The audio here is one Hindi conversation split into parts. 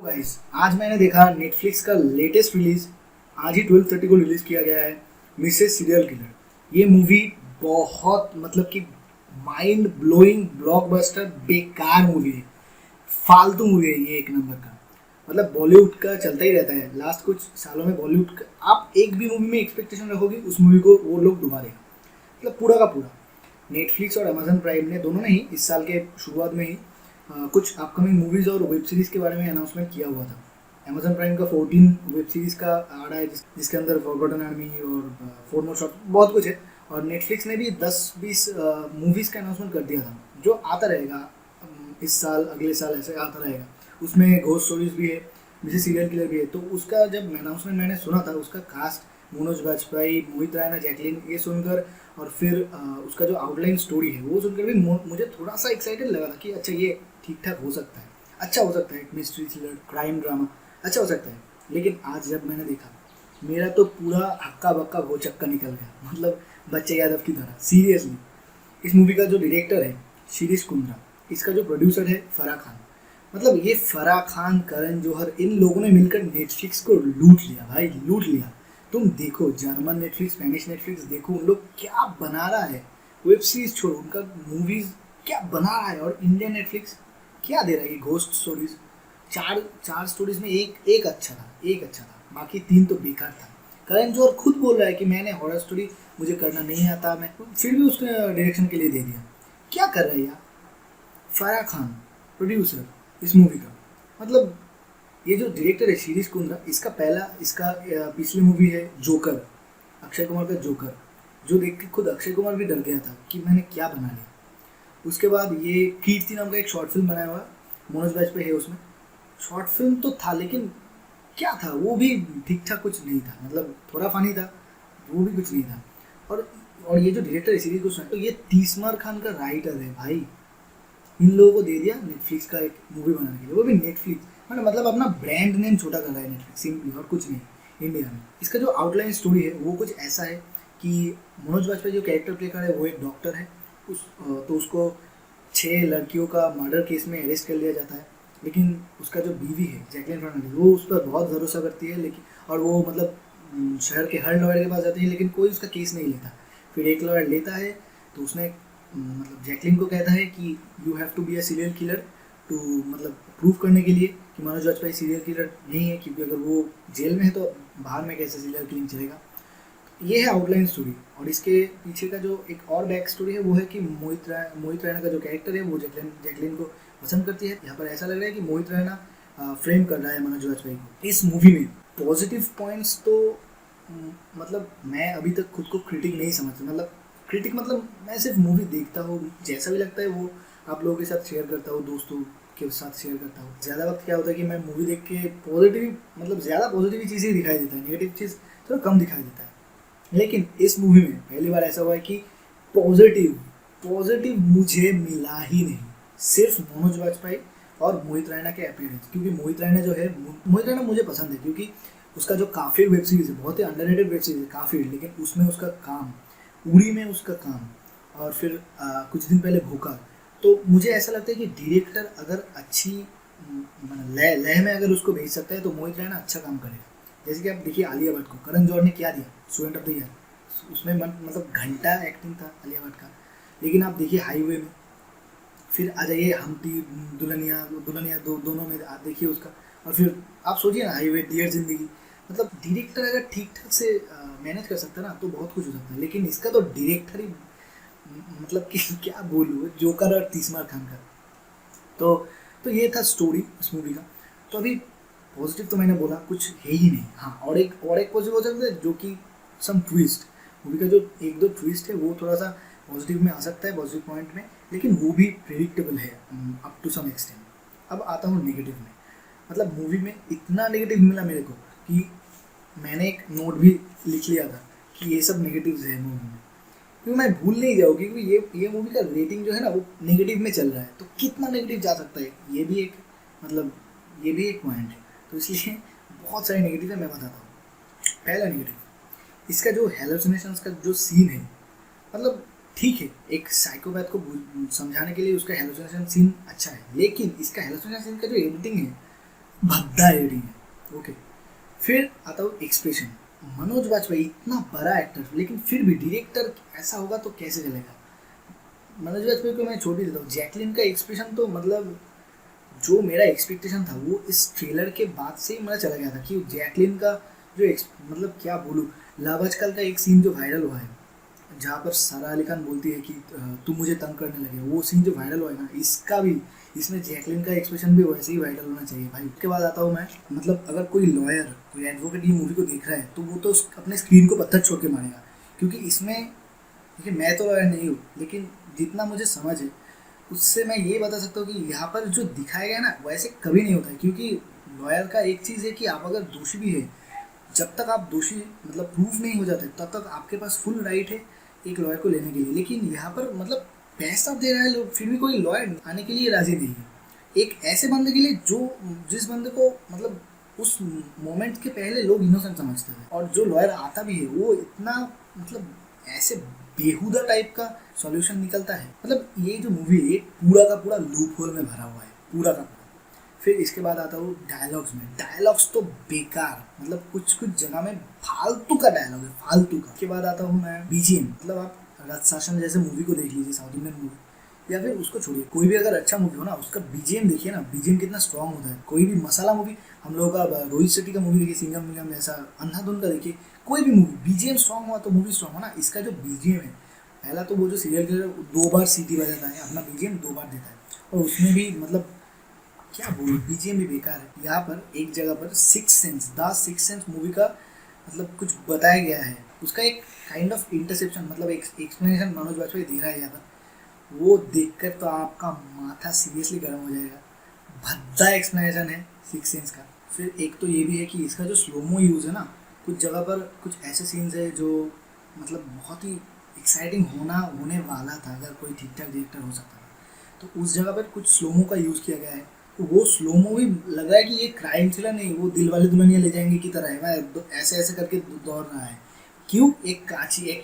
गाइस, आज मैंने देखा नेटफ्लिक्स का लेटेस्ट रिलीज। आज ही 12:30 को रिलीज किया गया है, मिसेस सीरियल किलर। ये मूवी बहुत मतलब कि माइंड ब्लोइंग ब्लॉकबस्टर बेकार मूवी है। फालतू मूवी है ये, एक नंबर का। मतलब बॉलीवुड का चलता ही रहता है लास्ट कुछ सालों में। बॉलीवुड का आप एक भी मूवी में एक्सपेक्टेशन रखोगे, उस मूवी को वो लोग डुबा देगा। मतलब पूरा का पूरा। नेटफ्लिक्स और अमेजन प्राइम ने दोनों ने ही इस साल के शुरुआत में ही कुछ अपकमिंग मूवीज़ और वेब सीरीज़ के बारे में अनाउंसमेंट किया हुआ था। अमेजन प्राइम का 14 वेब सीरीज़ का आ रहा है, जिसके अंदर फॉरगॉटन आर्मी और फोर मोर शॉट बहुत कुछ है। और नेटफ्लिक्स ने भी 10-20 मूवीज़ का अनाउंसमेंट कर दिया था, जो आता रहेगा इस साल, अगले साल ऐसे आता रहेगा। उसमें घोस्ट स्टोरीज भी है, मिसेस सीरियल किलर भी है। तो उसका जब अनाउंसमेंट मैंने सुना था, उसका कास्ट मनोज बाजपेयी, मोहित रायना, जैकलिन, ये सुनकर और फिर उसका जो आउटलाइन स्टोरी है वो सुनकर भी मुझे थोड़ा सा एक्साइटेड लगा था कि अच्छा ये ठीक ठाक हो सकता है, अच्छा हो सकता है, एक मिस्ट्री थ्रिलर क्राइम ड्रामा अच्छा हो सकता है। लेकिन आज जब मैंने देखा, मेरा तो पूरा हक्का बक्का वो चक्का निकल गया। मतलब बच्चे यादव की तरह सीरियसली। इस मूवी का जो डायरेक्टर है शिरीष कुंद्रा, इसका जो प्रोड्यूसर है फराह खान। मतलब ये फराह खान, करण जौहर, इन लोगों ने मिलकर नेटफ्लिक्स को लूट लिया भाई, लूट लिया। तुम देखो जर्मन नेटफ्लिक्स, स्पेनिश नेटफ्लिक्स, देखो उन लोग क्या बना रहा है। वेब सीरीज छोड़ो, उनका मूवीज क्या बना रहा है। और इंडियन नेटफ्लिक्स क्या दे रहा है, ये घोस्ट स्टोरीज। चार चार स्टोरीज में एक एक अच्छा था, एक अच्छा था, बाकी 3 तो बेकार था। करण जौहर खुद बोल रहा है कि मैंने हॉरर स्टोरी मुझे करना नहीं आता, मैं फिर भी उसने डायरेक्शन के लिए दे दिया। क्या कर रहा है यार फराह खान, प्रोड्यूसर इस मूवी का। मतलब ये जो डायरेक्टर है शिरीष कुंद्रा, इसका पिछली मूवी है जोकर, अक्षय कुमार का जोकर, जो देख के खुद अक्षय कुमार भी डर गया था कि मैंने क्या बना लिया। उसके बाद ये कीर्ति नाम का एक शॉर्ट फिल्म बनाया हुआ, मनोज बाजपेयी है उसमें। शॉर्ट फिल्म तो था, लेकिन क्या था वो भी ठीक ठाक कुछ नहीं था। मतलब थोड़ा फनी था, वो भी कुछ नहीं था। और और ये जो डायरेक्टर है सीरीज को, तो ये तीसमार खान का राइटर है भाई। इन लोगों को दे दिया नेटफ्लिक्स का एक मूवी बनाने के लिए, वो भी नेटफ्लिक्स। मतलब अपना ब्रांड नेम छोटा कर रहा है नेटफ्लिक्स, सिंपली, और कुछ नहीं इंडिया में। इसका जो आउटलाइन स्टोरी है वो कुछ ऐसा है कि मनोज बाजपेयी जो कैरेक्टर प्ले कर रहा है वो एक डॉक्टर है। तो उसको 6 लड़कियों का मर्डर केस में अरेस्ट कर लिया जाता है। लेकिन उसका जो बीवी है जैकलिन फर्नांडिस, वो उस पर बहुत भरोसा करती है। लेकिन और वो मतलब शहर के हर लॉयर के पास जाती है, लेकिन कोई उसका केस नहीं लेता। फिर एक लॉयर लेता है, तो उसने मतलब जैकलिन को कहता है कि you have to be a serial killer too, मतलब प्रूव करने के लिए कि मनोज वाजपेयी सीरियल किलर नहीं है, क्योंकि अगर वो जेल में है तो बाहर में कैसे सीरियल किलिंग चलेगा। ये है आउटलाइन स्टोरी। और इसके पीछे का जो एक और बैक स्टोरी है वो है कि मोहित रैना का जो कैरेक्टर है वो जैकलिन को पसंद करती है। यहाँ पर ऐसा लग रहा है कि मोहित रैना फ्रेम कर रहा है मनोज वाजपेयी को। इस मूवी में पॉजिटिव पॉइंट्स तो मतलब मैं अभी तक खुद को क्रिटिक नहीं समझता। मतलब क्रिटिक मतलब मैं सिर्फ मूवी देखता हूँ, जैसा भी लगता है वो आप लोगों के साथ शेयर करता हूँ, दोस्तों के साथ शेयर करता हूँ। ज़्यादा वक्त क्या होता है कि मैं मूवी देख के पॉजिटिव, मतलब ज़्यादा पॉजिटिव चीज़ें दिखाई देता है, नेगेटिव चीज़ थोड़ा कम दिखाई देता है। लेकिन इस मूवी में पहली बार ऐसा हुआ है कि पॉजिटिव पॉजिटिव मुझे मिला ही नहीं। सिर्फ मनोज वाजपेयी और मोहित रैना के अपीयरेंस। क्योंकि मोहित रैना जो है, मोहित रैना मुझे पसंद है क्योंकि उसका जो काफिर वेब सीरीज है, बहुत ही अंडररेटेड वेब सीरीज है काफिर। लेकिन उसमें उसका काम, उड़ी में उसका काम, और फिर कुछ दिन पहले भूखा। तो मुझे ऐसा लगता है कि डायरेक्टर अगर अच्छी लय लय में अगर उसको भेज सकता है तो मोहित रैना अच्छा काम करेगा। जैसे कि आप देखिए आलिया भट्ट को करण जौहर ने क्या दिया, स्टूडेंट ऑफ द ईयर। उसमें मतलब घंटा एक्टिंग था आलिया भट्ट का। लेकिन आप देखिए हाईवे में, फिर आ जाइए हमटी दुल्हनिया दुल्हनिया दोनों में आप देखिए उसका। और फिर आप सोचिए ना हाईवे, डियर जिंदगी। मतलब डायरेक्टर अगर ठीक ठाक से मैनेज कर सकता है ना तो बहुत कुछ हो सकता है। लेकिन इसका तो डायरेक्टर ही मतलब कि क्या बोलूँ, जोकर और तीसमार खान का। तो तो ये था स्टोरी इस मूवी का। तो अभी पॉजिटिव तो मैंने बोला कुछ है ही नहीं। हाँ, और एक पॉजिटिव हो सकता है, जो कि सम ट्विस्ट। मूवी का जो एक दो ट्विस्ट है वो थोड़ा सा पॉजिटिव में आ सकता है, पॉजिटिव पॉइंट में। लेकिन वो भी प्रेडिक्टेबल है अप टू सम एक्सटेंट। अब आता हूँ नेगेटिव में। मतलब मूवी में इतना नेगेटिव मिला मेरे को कि मैंने एक नोट भी लिख लिया था कि ये सब नेगेटिव्स है मूवी में, क्योंकि मैं भूल नहीं जाऊँगी। क्योंकि ये मूवी का रेटिंग जो है ना वो नेगेटिव में चल रहा है। तो कितना नेगेटिव जा सकता है, ये भी एक मतलब ये भी एक पॉइंट है। तो इसलिए बहुत सारे नेगेटिव है, मैं बताता हूँ। पहला नेगेटिव, इसका जो हेलोसिनेशंस का जो सीन है, मतलब ठीक है, एक साइकोपैथ को समझाने के लिए उसका हेलोसिनेशन सीन अच्छा है। लेकिन इसका हेलोसिनेशन सीन का जो एडिटिंग है भद्दा एडिंग है। ओके, फिर आता हूँ एक्सप्रेशन। मनोज वाजपेयी इतना बड़ा एक्टर, लेकिन फिर भी डायरेक्टर ऐसा होगा तो कैसे चलेगा। मनोज वाजपेयी को मैं छोड़ ही देता हूँ, जैकलिन का एक्सप्रेशन तो मतलब जो मेरा एक्सपेक्टेशन था वो इस ट्रेलर के बाद से ही मेरा चला गया था कि जैकलिन का जो मतलब क्या बोलूँ, लव आजकल का एक सीन जो वायरल हुआ है जहाँ पर सारा अली खान बोलती है कि तुम मुझे तंग करने लगे, वो सीन जो वायरल हुआ है ना, इसका भी इसमें जैकलिन का एक्सप्रेशन भी वैसे ही वायरल होना चाहिए भाई। उसके बाद आता हूँ मैं, मतलब अगर कोई लॉयर, कोई एडवोकेट ये मूवी को देख रहा है तो वो तो अपने स्क्रीन को पत्थर छोड़ के मारेगा, क्योंकि इसमें देखिए मैं तो लॉयर नहीं हूँ, लेकिन जितना मुझे समझ है उससे मैं ये बता सकता हूँ कि यहाँ पर जो दिखाया गया ना वैसे कभी नहीं होता है। क्योंकि लॉयर का एक चीज़ है कि आप अगर दोषी भी है, जब तक आप दोषी मतलब प्रूफ नहीं हो जाते तब तक आपके पास फुल राइट है एक लॉयर को लेने के लिए। लेकिन यहाँ पर मतलब पैसा दे रहा है लोग, फिर भी कोई लॉयर आने के लिए राजी नहीं है एक ऐसे बंदे के लिए जो जिस बंदे को मतलब उस मोमेंट के पहले लोग इनोसेंट समझते थे, और जो लॉयर आता भी है वो इतना मतलब ऐसे बेहुदा टाइप का सॉल्यूशन निकलता है। मतलब ये जो मूवी है पूरा का पूरा लूप होल में भरा हुआ है, पूरा का पूरा। फिर इसके बाद आता हूँ डायलॉग्स में। डायलॉग्स तो बेकार, मतलब कुछ कुछ जगह में फालतू का डायलॉग है, फालतू का। उसके बाद आता हूँ मैं बीजीएम। मतलब आप रथ शासन जैसे मूवी को देख लीजिए, साउथ इंडियन मूवी, या फिर उसको छोड़िए, कोई भी अगर अच्छा मूवी हो ना उसका बीजीएम देखिए ना, बीजीएम कितना स्ट्रांग होता है। कोई भी मसाला मूवी, हम लोगों का रोहित शेट्टी का मूवी देखिए, सिंघम विंगम ऐसा, अंधाधुन का देखिए, कोई भी मूवी बीजीएम स्ट्रांग हुआ तो मूवी स्ट्रांग हो ना। इसका जो बीजीएम है, पहला तो वो जो सीरियल किलर 2 बार सीटी बजाता है, अपना बीजीएम 2 बार देता है, और उसमें भी मतलब क्या बोलूं, बीजीएम भी बेकार है। यहाँ पर एक जगह पर द सिक्स सेंस मूवी का मतलब कुछ बताया गया है, उसका एक काइंड ऑफ इंटरसेप्शन, मतलब एक एक्सप्लेनेशन मनोज वाजपेयी दे रहा है यहाँ पर, वो देखकर तो आपका माथा सीरियसली गर्म हो जाएगा। भद्दा एक्सप्लेनेशन है सिक्स सेंस का। फिर एक तो ये भी है कि इसका जो स्लोमो यूज़ है ना, कुछ जगह पर कुछ ऐसे सीन्स है जो मतलब बहुत ही एक्साइटिंग होने वाला था अगर कोई ठीक ठाक डायरेक्टर हो सकता था, तो उस जगह पर कुछ स्लोमो का यूज़ किया गया है। तो वो स्लोमो भी लग रहा है कि ये क्राइम थ्रिलर नहीं, वो दिल वाले दुल्हनिया ले जाएंगे की तरह है। मैं ऐसे ऐसे करके दौड़ रहा है, क्यों, एक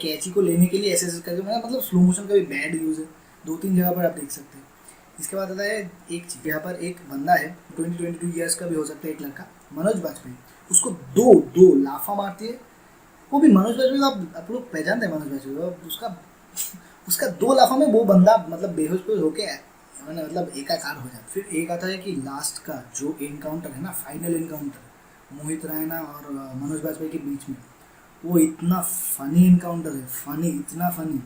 कैची को लेने के लिए ऐसे ऐसे करके, मतलब स्लो मोशन का भी बैड यूज़ है। 2-3 जगह पर आप देख सकते हैं। इसके बाद आता है एक चीज़, यहाँ पर एक बंदा है 22 ईयर्स का भी हो सकता है, एक लड़का मनोज वाजपेयी, उसको दो दो लाफा मारती है। वो भी मनोज वाजपेयी को आप लोग पहचानते हैं मनोज वाजपेयी को, उसका उसका 2 लाफा में वो बंदा मतलब बेहोश पे होके मैंने मतलब एकाकार हो जाए। फिर एक आता है कि लास्ट का जो एनकाउंटर है ना, फाइनल एनकाउंटर मोहित रैना और मनोज वाजपेयी के बीच में, वो इतना फनी एनकाउंटर है, फनी, इतना फनी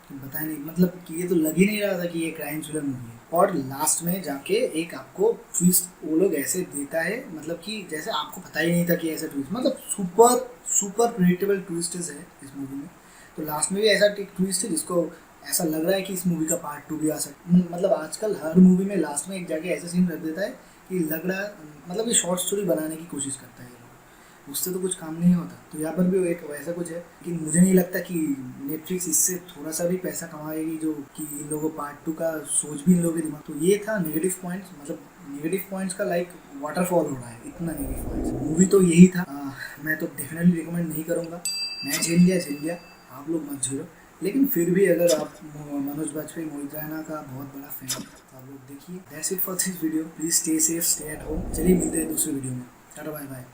कि बताया नहीं। मतलब कि ये तो लग ही नहीं रहा था कि ये क्राइम थ्रिलर मूवी है। और लास्ट में जाके एक आपको ट्विस्ट वो लोग ऐसे देता है, मतलब कि जैसे आपको पता ही नहीं था कि ऐसा ट्विस्ट, मतलब सुपर सुपर प्रेडिक्टेबल ट्विस्ट है इस मूवी में। तो लास्ट में भी ऐसा ट्विस्ट है जिसको ऐसा लग रहा है कि इस मूवी का पार्ट 2 भी आ सकता है। मतलब आजकल हर मूवी में लास्ट में एक जाके ऐसा सीन रख देता है कि लग रहा है मतलब ये शॉर्ट स्टोरी बनाने की कोशिश करता है ये लोग, उससे तो कुछ काम नहीं होता। तो यहाँ पर भी एक वैसा कुछ है, लेकिन मुझे नहीं लगता कि नेटफ्लिक्स इससे थोड़ा सा भी पैसा कमाएगी, जो कि इन लोगों पार्ट 2 का सोच भी इन लोगों के दिमाग। तो ये था नेगेटिव पॉइंट्स, मतलब नेगेटिव पॉइंट्स का लाइक वाटरफॉल हो रहा है, इतना नेगेटिव पॉइंट्स। मूवी तो यही था। मैं तो डेफिनेटली रिकमेंड नहीं करूँगा। मैं झेल लिया, आप लोग मत झेलो। लेकिन फिर भी अगर आप मनोज वाजपेयी, मोहित रैना का बहुत बड़ा फैन है तो आप लोग देखिए। That's it for this video. Please stay safe, stay at home. चलिए मिलते हैं दूसरे वीडियो में। Tata bye bye.